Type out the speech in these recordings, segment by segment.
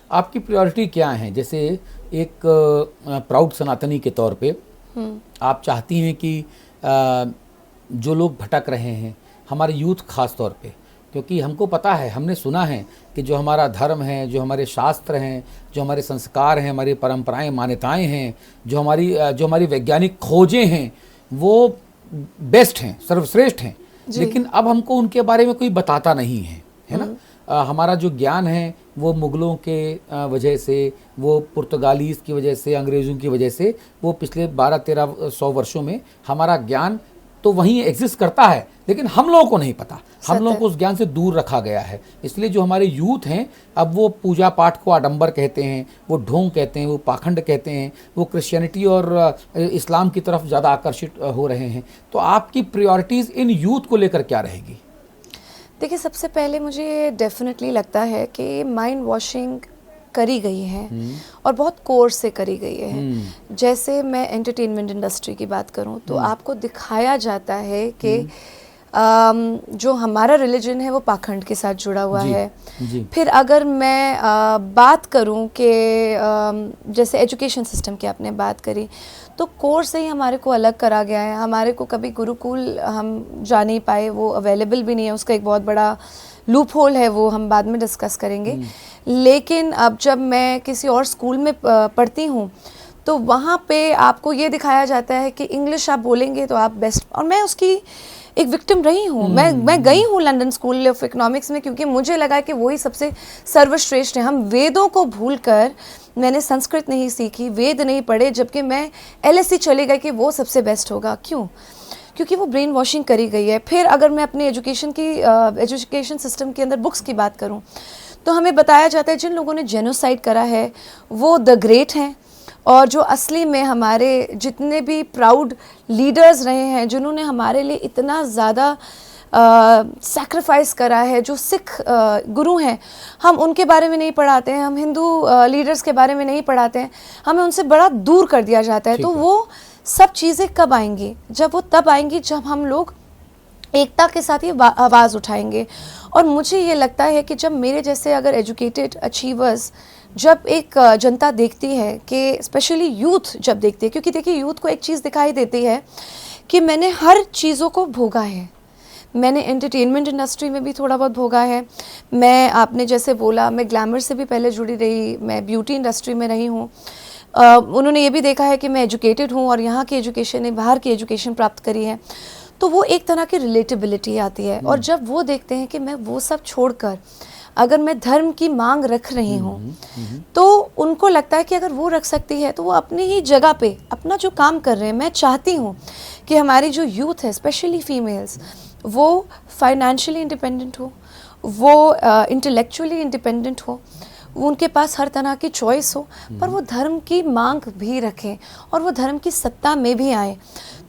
आपकी प्रायोरिटी क्या है? जैसे एक प्राउड सनातनी के तौर पे आप चाहती हैं कि जो लोग भटक रहे हैं, हमारे यूथ खास तौर पे, क्योंकि हमको पता है, हमने सुना है कि जो हमारा धर्म है, जो हमारे शास्त्र हैं, जो हमारे संस्कार हैं, हमारी परंपराएं, मान्यताएं हैं, जो हमारी वैज्ञानिक खोजें हैं, वो बेस्ट हैं, सर्वश्रेष्ठ हैं, लेकिन अब हमको उनके बारे में कोई बताता नहीं है ना? हमारा जो ज्ञान है वो मुगलों के वजह से, वो पुर्तगालीज़ की वजह से, अंग्रेज़ों की वजह से, वो पिछले 12-1300 वर्षों में हमारा ज्ञान तो वहीं एग्जिस्ट करता है, लेकिन हम लोगों को नहीं पता, हम लोगों को उस ज्ञान से दूर रखा गया है। इसलिए जो हमारे यूथ हैं, अब वो पूजा पाठ को आडंबर कहते हैं, वो ढोंग कहते हैं, वो पाखंड कहते हैं, वो क्रिश्चियनिटी और इस्लाम की तरफ ज़्यादा आकर्षित हो रहे हैं। तो आपकी प्रायोरिटीज़ इन यूथ को लेकर क्या रहेगी? देखिए, सबसे पहले मुझे डेफिनेटली लगता है कि माइंड वॉशिंग करी गई है और बहुत कोर्स से करी गई है। जैसे मैं एंटरटेनमेंट इंडस्ट्री की बात करूं तो आपको दिखाया जाता है कि जो हमारा रिलीजन है वो पाखंड के साथ जुड़ा हुआ है। फिर अगर मैं बात करूं कि जैसे एजुकेशन सिस्टम की आपने बात करी, तो कोर्स से ही हमारे को अलग करा गया है। हमारे को कभी गुरुकुल हम जा नहीं पाए, वो अवेलेबल भी नहीं है, उसका एक बहुत बड़ा लूप होल है, वो हम बाद में डिस्कस करेंगे। लेकिन अब जब मैं किसी और स्कूल में पढ़ती हूँ तो वहाँ पे आपको ये दिखाया जाता है कि इंग्लिश आप बोलेंगे तो आप बेस्ट, और मैं उसकी एक विक्टिम रही हूँ। मैं गई हूँ लंदन स्कूल ऑफ इकोनॉमिक्स में, क्योंकि मुझे लगा कि वही सबसे सर्वश्रेष्ठ है। हम वेदों को भूलकर मैंने संस्कृत नहीं सीखी, वेद नहीं पढ़े, जबकि मैं LSE चले गई कि वो सबसे बेस्ट होगा। क्यों? क्योंकि वो ब्रेन वॉशिंग करी गई है। फिर अगर मैं अपने एजुकेशन सिस्टम के अंदर बुक्स की बात करूँ तो हमें बताया जाता है जिन लोगों ने जेनोसाइड करा है वो द ग्रेट हैं, और जो असली में हमारे जितने भी प्राउड लीडर्स रहे हैं, जिन्होंने हमारे लिए इतना ज़्यादा सैक्रिफाइस करा है, जो सिख गुरु हैं, हम उनके बारे में नहीं पढ़ाते हैं, हम हिंदू लीडर्स के बारे में नहीं पढ़ाते हैं, हमें उनसे बड़ा दूर कर दिया जाता है। तो वो सब चीज़ें कब आएंगी? जब वो तब आएंगी जब हम लोग एकता के साथ ये आवाज़ उठाएंगे। और मुझे ये लगता है कि जब मेरे जैसे अगर एजुकेटेड अचीवर्स, जब एक जनता देखती है कि स्पेशली यूथ जब देखती है, क्योंकि देखिए यूथ को एक चीज़ दिखाई देती है कि मैंने हर चीज़ों को भोगा है, मैंने एंटरटेनमेंट इंडस्ट्री में भी थोड़ा बहुत भोगा है, मैं आपने जैसे बोला मैं ग्लैमर से भी पहले जुड़ी रही, मैं ब्यूटी इंडस्ट्री में रही हूँ। उन्होंने ये भी देखा है कि मैं एजुकेटेड हूँ और यहाँ की एजुकेशन ने बाहर की एजुकेशन प्राप्त करी है, तो वो एक तरह की रिलेटेबिलिटी आती है। और जब वो देखते हैं कि मैं वो सब छोड़कर अगर मैं धर्म की मांग रख रही हूँ तो उनको लगता है कि अगर वो रख सकती है तो वो अपनी ही जगह पे अपना जो काम कर रहे हैं। मैं चाहती हूँ कि हमारी जो यूथ है, स्पेशली फीमेल्स, वो फाइनेंशियली इंडिपेंडेंट हो, वो इंटेलेक्चुअली इंडिपेंडेंट हो, उनके पास हर तरह की चॉइस हो, पर वो धर्म की मांग भी रखें और वो धर्म की सत्ता में भी आए।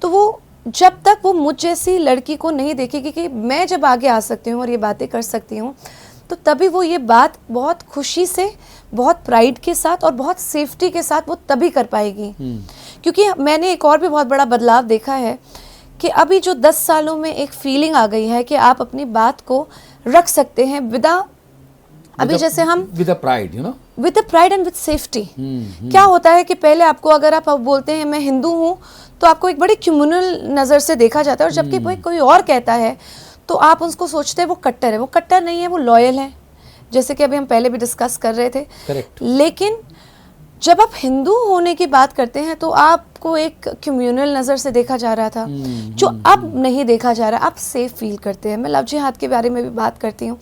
तो वो जब तक वो मुझ जैसी लड़की को नहीं देखेगी कि मैं जब आगे आ सकती हूँ और ये बातें कर सकती हूँ, तो तभी वो ये बात बहुत खुशी से, बहुत प्राइड के साथ और बहुत सेफ्टी के साथ वो तभी कर पाएगी। क्योंकि मैंने एक और भी बहुत बड़ा बदलाव देखा है कि अभी जो 10 सालों में एक फीलिंग आ गई है कि आप अपनी बात को रख सकते हैं अभी जैसे हम with pride, you know, with pride and with safety. क्या होता है कि पहले आपको अगर आप बोलते हैं मैं हिंदू हूँ तो आपको एक बड़ी कम्युनल नज़र से देखा जाता है, और जबकि कोई और कहता है तो आप उसको सोचते हैं वो कट्टर है। वो कट्टर नहीं है, वो लॉयल है, जैसे कि अभी हम पहले भी डिस्कस कर रहे थे। Correct. लेकिन जब आप हिंदू होने की बात करते हैं तो आपको एक कम्युनल नज़र से देखा जा रहा था, जो अब नहीं देखा जा रहा। आप सेफ फील करते हैं। मैं लव जिहाद के बारे में भी बात करती हूँ,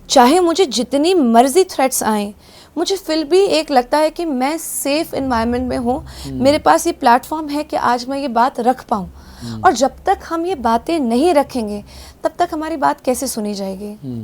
चाहे मुझे जितनी मर्जी थ्रेट्स आएँ, मुझे फिर भी एक लगता है कि मैं सेफ एनवायरनमेंट में हूँ, मेरे पास ये प्लेटफॉर्म है कि आज मैं ये बात रख पाऊँ। और जब तक हम ये बातें नहीं रखेंगे तब तक हमारी बात कैसे सुनी जाएगी?